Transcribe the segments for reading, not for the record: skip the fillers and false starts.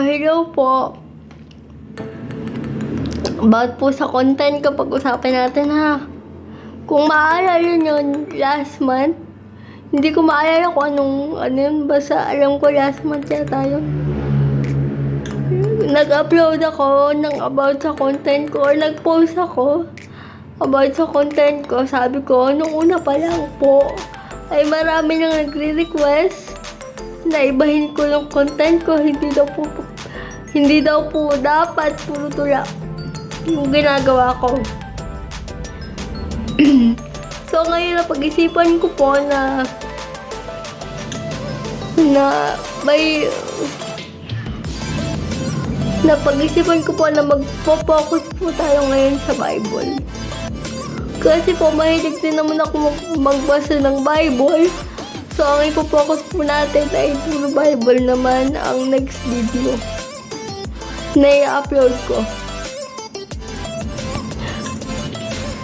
hello po. About po sa content ko, pag-usapan natin ha. Kung maalala nyo, last month, hindi ko maalala kung ano yun, basta alam ko last month yata yun. Nag-upload ako ng about sa content ko, or nag-post ako about sa content ko. Sabi ko, nung una pa lang po, ay marami nang nagre-request na ibahin ko yung content ko. Hindi daw po dapat puro tula yung ginagawa ko. So ngayon napag-isipan ko po na napag-isipan ko po na magpo-focus po tayo ngayon sa Bible. Kasi po mahilig din naman ako magbasa ng Bible. So ang ipo-focus po natin ay puro Bible naman ang next video na i-upload ko.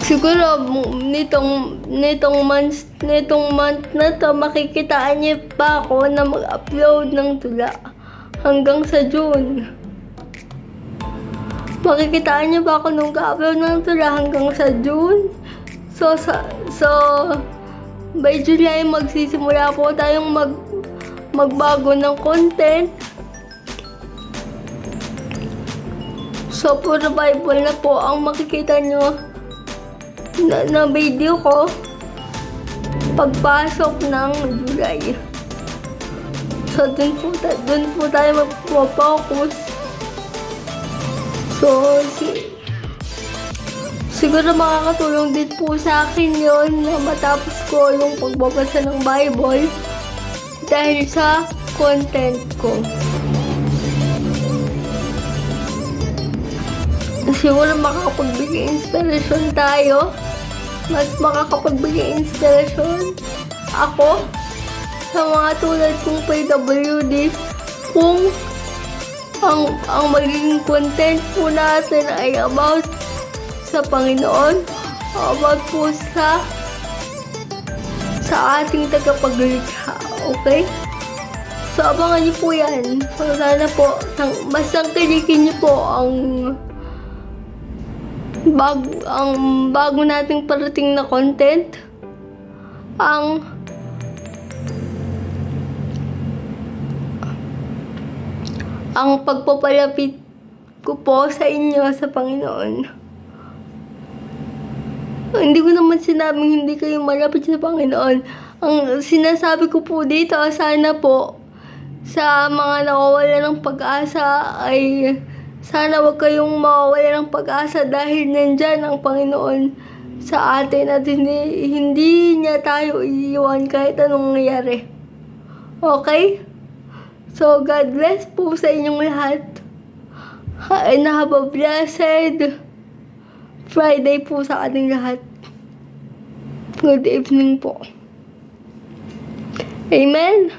Siguro nitong month na to, makikitaan niyo pa ako na mag-upload ng tula hanggang sa June. Makikitaan niyo pa ako nung ka-upload ng tula hanggang sa June. So by July magsisimula po tayong magbago ng content. So puro Bible na po ang makikita nyo na video ko pagpasok ng July. So dun po tayo magpo-focus. So siguro makakatulong din po sa akin yon na matapos ko yung pagbabasa ng Bible dahil sa content ko. Siguro makakapagbigay inspirasyon tayo. Mas makakapagbigay inspirasyon ako sa mga tulad kong PWD kung ang magiging content po natin ay about sa Panginoon, about po sa ating tagapaglikha, okay? So abangan niyo po yan. So sana po, mas tangkilikin niyo po ang bago nating parating na content, ang pagpapalapit ko po sa inyo sa Panginoon. Hindi ko naman sinabing hindi kayo malapit sa Panginoon. Ang sinasabi ko po dito, sana po sa mga nawawala ng pag-asa ay sana wag kayong mawawala ng pag-asa dahil nandyan ang Panginoon sa atin at hindi niya tayo iiwan kahit anong nangyari. Okay? So, God bless po sa inyong lahat. And have a blessed Friday po sa ating lahat. Good evening po. Amen?